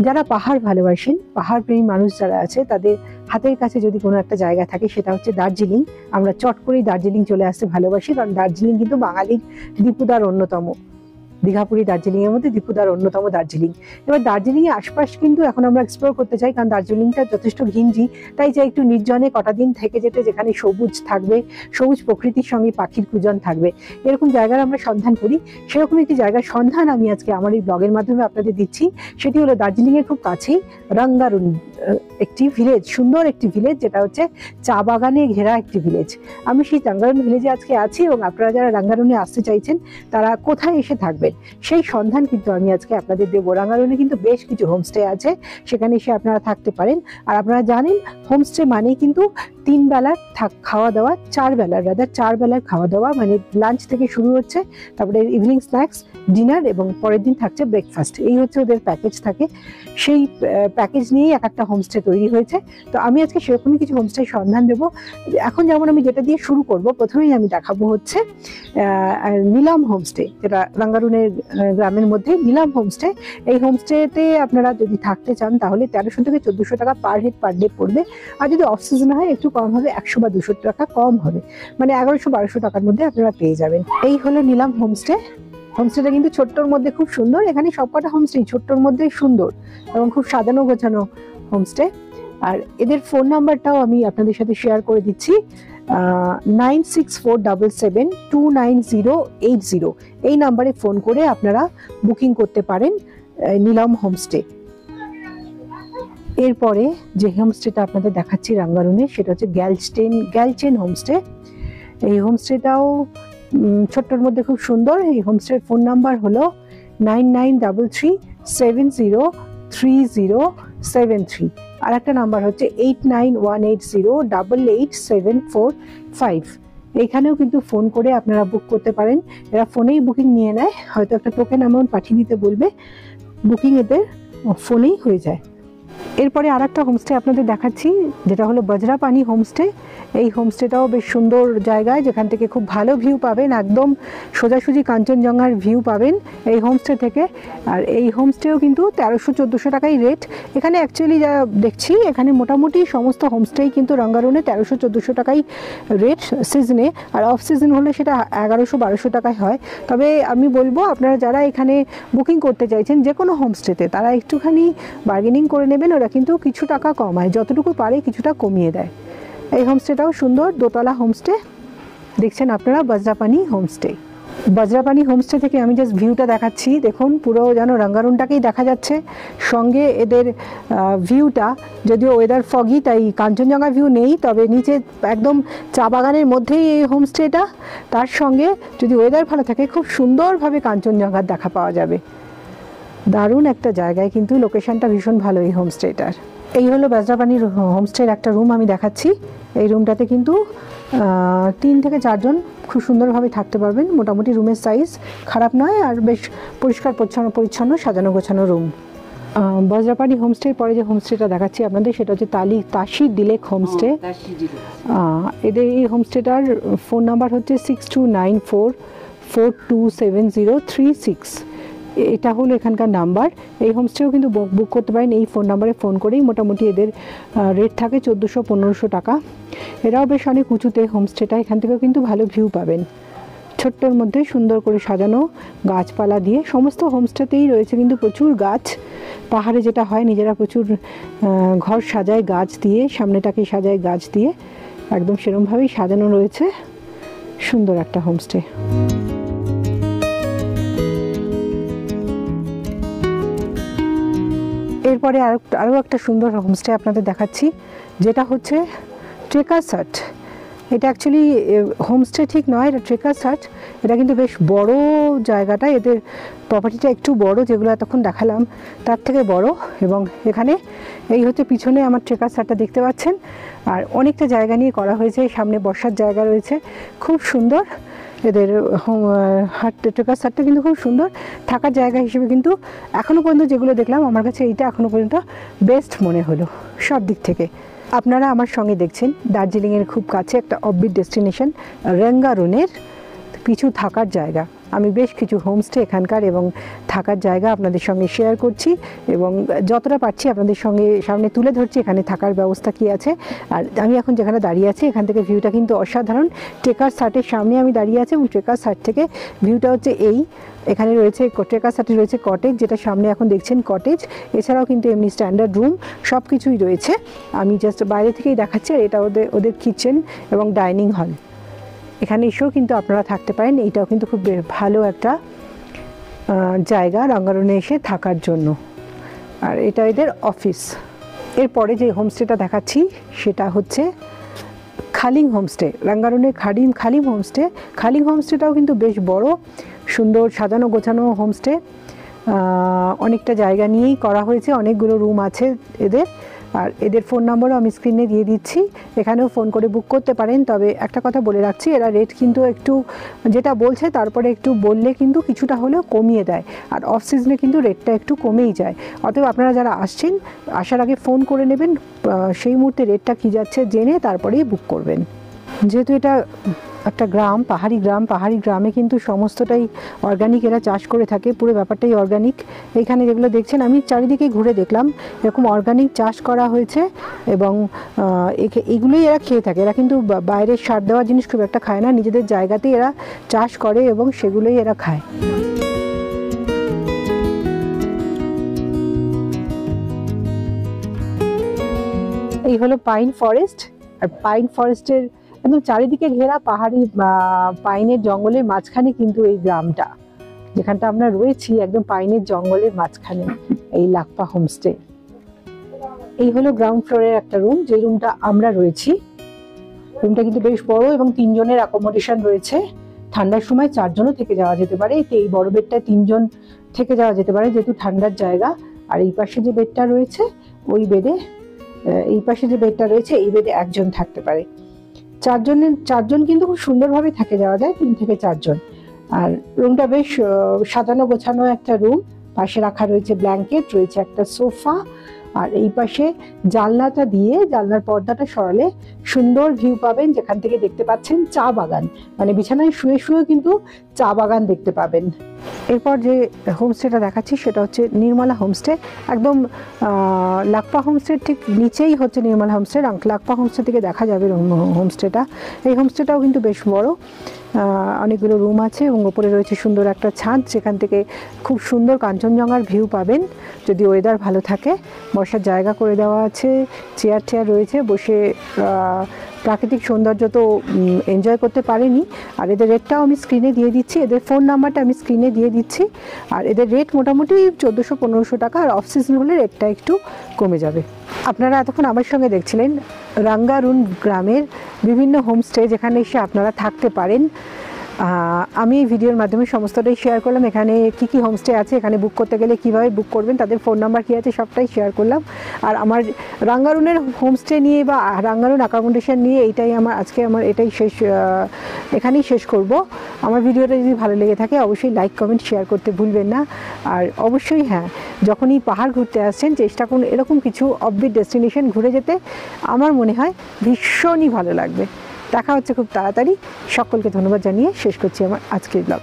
যারা পাহাড় ভালোবাসেন, পাহাড় প্রেমী মানুষ যারা আছে, তাদের হাতের কাছে যদি কোনো একটা জায়গা থাকে সেটা হচ্ছে দার্জিলিং। আমরা চট করেই দার্জিলিং চলে আসতে ভালোবাসি, কারণ দার্জিলিং কিন্তু বাঙালির দীপুদার অন্যতম। দীঘাপুরি দার্জিলিং এর মধ্যে দীপুদার অন্যতম দার্জিলিং। এবার দার্জিলিং এর আশপাশ কিন্তু এখন আমরা এক্সপ্লোর করতে চাই, কারণ দার্জিলিংটা যথেষ্ট ঘিঞ্জি, তাই চাই একটু নির্জনে কটা দিন থেকে যেতে, যেখানে সবুজ থাকবে, সবুজ প্রকৃতির সঙ্গে পাখির কুজন থাকবে, এরকম জায়গার আমরা সন্ধান করি। সেরকম একটি জায়গার সন্ধান আমি আজকে আমার এই ব্লগের মাধ্যমে আপনাদের দিচ্ছি। সেটি হলো দার্জিলিং এর খুব কাছেই রাঙ্গারুন, একটি ভিলেজ, সুন্দর একটি ভিলেজ, যেটা হচ্ছে চা বাগানে ঘেরা একটি ভিলেজ। আমি সেই রাঙ্গারুন ভিলেজে আজকে আছি, এবং আপনারা যারা রাঙ্গারুনে আসতে চাইছেন তারা কোথায় এসে থাকবেন সেই সন্ধান কিন্তু আমি আজকে আপনাদের দেবো। রাঙ্গারুনে কিন্তু বেশ কিছু হোমস্টে আছে, সেখানে এসে আপনারা থাকতে পারেন। আর আপনারা জানেন হোমস্টে মানে কিন্তু 3 বেলার খাওয়া দাওয়া, 4 বেলার খাওয়া দাওয়া, মানে লাঞ্চ থেকে শুরু হচ্ছে, তারপরে ইভিনিং স্ন্যাক্স, ডিনার, এবং পরের দিন থাকছে ব্রেকফাস্ট। এই হচ্ছে ওদের প্যাকেজ থাকে। সেই প্যাকেজ নিয়েই এক একটা হোমস্টে তৈরি হয়েছে। তো আমি আজকে সেরকমই কিছু হোমস্টের সন্ধান দেবো। এখন যেমন আমি যেটা দিয়ে শুরু করব, প্রথমেই আমি দেখাবো হচ্ছে নিলাম হোমস্টে, যেটা রাঙ্গারুনের গ্রামের মধ্যে নিলাম হোমস্টে। এই হোমস্টেতে আপনারা যদি থাকতে চান তাহলে 1300 থেকে 1400 টাকা পার হেড পার ডে পড়বে। আর যদি অফ সিজন হয় একটু কম হবে, 100 বা 200 টাকা কম হবে, মানে 1100-1200 টাকার মধ্যে আপনারা পেয়ে যাবেন। এই হলো নিলাম হোমস্টে। হোমস্টেটা কিন্তু ছোট্টর মধ্যে খুব সুন্দর। এখানে সবকটা হোমস্টে ছোট্টর মধ্যেই সুন্দর এবং খুব সাজানো গোছানো হোমস্টে। আর এদের ফোন নাম্বারটাও আমি আপনাদের সাথে শেয়ার করে দিচ্ছি, 9647772980। এই নাম্বারে ফোন করে আপনারা বুকিং করতে পারেন নিলাম হোমস্টে। এরপরে যে হোমস্টেটা আপনাদের দেখাচ্ছি রাঙ্গারুনে, সেটা হচ্ছে গ্যালচেন হোমস্টে। এই হোমস্টেটাও ছোট্টর মধ্যে খুব সুন্দর। এই হোমস্টের ফোন নাম্বার হলো 9933303073। আর একটা নাম্বার হচ্ছে 8918088745। এইখানেও কিন্তু ফোন করে আপনারা বুক করতে পারেন। এরা ফোনেই বুকিং নিয়ে নেয়, হয়তো একটা টোকেন অ্যামাউন্ট পাঠিয়ে দিতে বলবে, বুকিং এদের ফোনেই হয়ে যায়। এরপরে আর একটা হোমস্টে আপনাদের দেখাচ্ছি, যেটা হলো বজরাপানি হোমস্টে। এই হোমস্টেটাও বেশ সুন্দর জায়গায়, যেখান থেকে খুব ভালো ভিউ পাবেন, একদম সোজাসুজি কাঞ্চনজঙ্ঘার ভিউ পাবেন এই হোমস্টে থেকে। আর এই হোমস্টেও কিন্তু 1300-1400 টাকাই রেট। এখানে অ্যাকচুয়ালি যা দেখছি, এখানে মোটামুটি সমস্ত হোমস্টেই কিন্তু রাঙ্গারুনে 1300-1400 টাকাই রেট সিজনে, আর অফ সিজন হলে সেটা 1100-1200 টাকায় হয়। তবে আমি বলবো আপনারা যারা এখানে বুকিং করতে চাইছেন যে কোনো হোমস্টেতে, তারা একটুখানি বার্গেনিং করে নেবেন। ওরা কিন্তু কিছু টাকা কমায়, যতটুকু পারে কিছুটা কমিয়ে দেয়। এই হোমস্টেটাও সুন্দর, দোতলা হোমস্টে। দেখছেন আপনারা বজরাপানি হোমস্টে। বজরাপানি হোমস্টে থেকে আমি জাস্ট ভিউটা দেখাচ্ছি, দেখুন পুরো যেন রাঙ্গারুনটাকেই দেখা যাচ্ছে। সঙ্গে এদের ভিউটা, যদিও ওয়েদার ফগি তাই কাঞ্চনজঙ্ঘা ভিউ নেই, তবে নিচে একদম চা বাগানের মধ্যেই এই হোমস্টেটা। তার সঙ্গে যদি ওয়েদার ভালো থাকে খুব সুন্দরভাবে কাঞ্চনজঙ্ঘার দেখা পাওয়া যাবে। দারুণ একটা জায়গায়, কিন্তু লোকেশনটা ভীষণ ভালো এই হোমস্টেটার। এই হলো বজরাপানির হোমস্টের একটা রুম আমি দেখাচ্ছি। এই রুমটাতে কিন্তু 3 থেকে 4 জন খুব সুন্দরভাবে থাকতে পারবেন। মোটামুটি রুমের সাইজ খারাপ নয়, আর বেশ পরিষ্কার পরিচ্ছন্ন সাজানো গোছানো রুম। বজরাপানি হোমস্টের পরে যে হোমস্টেটা দেখাচ্ছি আপনাদের, সেটা হচ্ছে তাসি ডিলেক হোমস্টে। এদের এই হোমস্টেটার ফোন নাম্বার হচ্ছে 6294427036। এটা হলো এখানকার নাম্বার। এই হোমস্টেও কিন্তু বুক করতে পারেন এই ফোন নাম্বারে ফোন করেই। মোটামুটি এদের রেট থাকে 1400-1500 টাকা। এরাও বেশ অনেক উঁচুতে হোমস্টেটা, এখান থেকেও কিন্তু ভালো ভিউ পাবেন। ছোট্টর মধ্যে সুন্দর করে সাজানো গাছপালা দিয়ে। সমস্ত হোমস্টেতেই রয়েছে কিন্তু প্রচুর গাছ। পাহাড়ে যেটা হয়, নিজেরা প্রচুর ঘর সাজায় গাছ দিয়ে, সামনেটাকে সাজায় গাছ দিয়ে, একদম সেরকমভাবেই সাজানো রয়েছে। সুন্দর একটা হোমস্টে। এরপরে আরও একটা সুন্দর হোমস্টে আপনাদের দেখাচ্ছি, যেটা হচ্ছে ট্রেকার্স হাট। এটা অ্যাকচুয়ালি হোমস্টে ঠিক নয়, এটা ট্রেকার্স হাট। এটা কিন্তু বেশ বড় জায়গাটা, এদের প্রপার্টিটা একটু বড়, যেগুলো এতক্ষণ দেখালাম তার থেকে বড়। এবং এখানে এই হচ্ছে পিছনে আমার ট্রেকার্স হাটটা দেখতে পাচ্ছেন। আর অনেকটা জায়গা নিয়ে করা হয়েছে, সামনে বসার জায়গা রয়েছে, খুব সুন্দর। এদের ট্রেকার্স হাটটা কিন্তু খুব সুন্দর থাকার জায়গা হিসেবে। কিন্তু এখনও পর্যন্ত যেগুলো দেখলাম, আমার কাছে এইটা এখনও পর্যন্ত বেস্ট মনে হলো সব দিক থেকে। আপনারা আমার সঙ্গে দেখছেন দার্জিলিংয়ের খুব কাছে একটা অফবিট ডেস্টিনেশন রাঙ্গারুনের কিছু থাকার জায়গা। আমি বেশ কিছু হোমস্টে এখানকার এবং থাকার জায়গা আপনাদের সঙ্গে শেয়ার করছি এবং যতটা পারছি আপনাদের সঙ্গে সামনে তুলে ধরছি এখানে থাকার ব্যবস্থা কী আছে। আর আমি এখন যেখানে দাঁড়িয়ে আছি এখান থেকে ভিউটা কিন্তু অসাধারণ। ট্রেকার সার্টের সামনে আমি দাঁড়িয়ে আছি এবং ট্রেকার সার্ট থেকে ভিউটা হচ্ছে এই। এখানে রয়েছে ট্রেকার সার্টে রয়েছে কটেজ, যেটা সামনে এখন দেখছেন কটেজ। এছাড়াও কিন্তু এমনি স্ট্যান্ডার্ড রুম সব কিছুই রয়েছে। আমি জাস্ট বাইরে থেকেই দেখাচ্ছি। আর এটা ওদের কিচেন এবং ডাইনিং হল। এখানে এসেও কিন্তু আপনারা থাকতে পারেন। এইটাও কিন্তু খুব ভালো একটা জায়গা রাঙ্গারুনে এসে থাকার জন্য। আর এটা এদের অফিস। এরপরে যে হোমস্টেটা দেখাচ্ছি সেটা হচ্ছে খালিং হোমস্টে, রাঙ্গারুনের খালিং হোমস্টে। খালিং হোমস্টেটাও কিন্তু বেশ বড়, সুন্দর সাজানো গোছানো হোমস্টে। অনেকটা জায়গা নিয়েই করা হয়েছে, অনেকগুলো রুম আছে এদের। আর এদের ফোন নম্বরও আমি স্ক্রিনে দিয়ে দিচ্ছি, এখানেও ফোন করে বুক করতে পারেন। তবে একটা কথা বলে রাখছি, এরা রেট কিন্তু একটু যেটা বলছে তারপরে একটু বললে কিন্তু কিছুটা হলেও কমিয়ে দেয়। আর অফ সিজনে কিন্তু রেটটা একটু কমেই যায়। অতএব আপনারা যারা আসছেন আসার আগে ফোন করে নেবেন, সেই মুহূর্তে রেটটা কী যাচ্ছে জেনে তারপরেই বুক করবেন। যেহেতু এটা একটা গ্রাম, পাহাড়ি গ্রামে কিন্তু সমস্তটাই অর্গানিক এরা চাষ করে থাকে, পুরো ব্যাপারটাই অর্গানিক। এইখানে যেগুলো দেখছেন আমি চারিদিকে ঘুরে দেখলাম, এরকম অর্গানিক চাষ করা হয়েছে এবং এগুলোই এরা খেয়ে থাকে। এরা কিন্তু বাইরের সার দেওয়া জিনিস খুব একটা খায় না, নিজেদের জায়গাতেই এরা চাষ করে এবং সেগুলোই এরা খায়। এই হলো পাইন ফরেস্ট। আর পাইন ফরেস্টের একদম চারিদিকে ঘেরা পাহাড়ি পাইনের জঙ্গলের মাঝখানে কিন্তু এই গ্রামটা, যেখানটা আমরা রয়েছি একদম পাইনের জঙ্গলের মাঝখানে এই লাকপা হোমস্টে। এই হলো গ্রাউন্ড ফ্লোরের একটা রুম, যে রুমটা আমরা রয়েছি। রুমটা কিন্তু বেশ বড় এবং 3 জনের অ্যাকোমোডেশন রয়েছে। ঠান্ডার সময় 4 জনও থেকে যাওয়া যেতে পারে। এই বড় বেডটায় 3 জন থেকে যাওয়া যেতে পারে যেহেতু ঠান্ডার জায়গা। আর এই পাশে যে বেডটা রয়েছে ওই বেডে, এই পাশে যে বেডটা রয়েছে এই বেডে 1 জন থাকতে পারে। 4 জন কিন্তু খুব সুন্দরভাবে থাকে যাওয়া যায়, 3 থেকে 4 জন। আর রুমটা বেশ সাজানো গোছানো একটা রুম। পাশে রাখা রয়েছে ব্ল্যাঙ্কেট, রয়েছে একটা সোফা। আর এই পাশে জানলাটা দিয়ে, জানলার পর্দাটা সরালে সুন্দর ভিউ পাবেন, যেখান থেকে দেখতে পাচ্ছেন চা বাগান। মানে বিছানায় শুয়ে শুয়ে কিন্তু চা বাগান দেখতে পাবেন। এরপর যে হোমস্টেটা দেখাচ্ছি সেটা হচ্ছে নির্মলা হোমস্টে। একদম লাকপা হোমস্টের ঠিক নিচেই হচ্ছে নির্মলা হোমস্টে। লাকপা হোমস্টে থেকে দেখা যাবে হোমস্টেটা। এই হোমস্টেটাও কিন্তু বেশ বড়, অনেকগুলো রুম আছে এবং ওপরে রয়েছে সুন্দর একটা ছাদ, যেখান থেকে খুব সুন্দর কাঞ্চনজঙ্ঘার ভিউ পাবেন যদি ওয়েদার ভালো থাকে। বসার জায়গা করে দেওয়া আছে, চেয়ার রয়েছে, বসে প্রাকৃতিক সৌন্দর্য তো এনজয় করতে পারেনি। আর এদের রেটটাও আমি স্ক্রিনে দিয়ে দিচ্ছি, এদের ফোন নাম্বারটা আমি স্ক্রিনে দিয়ে দিচ্ছি। আর এদের রেট মোটামুটি 1400-1500 টাকা। আর অফ সিজন হলে রেটটা একটু কমে যাবে। আপনারা এতক্ষণ আমার সঙ্গে দেখছিলেন রাঙ্গারুন গ্রামের বিভিন্ন হোমস্টে, যেখানে এসে আপনারা থাকতে পারেন। আমি এই ভিডিওর মাধ্যমে সমস্তটাই শেয়ার করলাম। এখানে কি কি হোমস্টে আছে, এখানে বুক করতে গেলে কিভাবে বুক করবেন, তাদের ফোন নাম্বার কী আছে, সবটাই শেয়ার করলাম। আর আমার রাঙ্গারুনের হোমস্টে নিয়ে বা রাঙ্গারুন অ্যাকোমোডেশন নিয়ে আজকে এটাই এখানেই শেষ করব। আমার ভিডিওটা যদি ভালো লেগে থাকে অবশ্যই লাইক কমেন্ট শেয়ার করতে ভুলবেন না। আর অবশ্যই হ্যাঁ, যখনই পাহাড় ঘুরতে আসছেন চেষ্টা করুন এরকম কিছু অফবিট ডেস্টিনেশন ঘুরে যেতে। আমার মনে হয় ভীষণই ভালো লাগবে। দেখা হচ্ছে খুব তাড়াতাড়ি। সকলকে ধন্যবাদ জানিয়ে শেষ করছি আমার আজকের ব্লগ।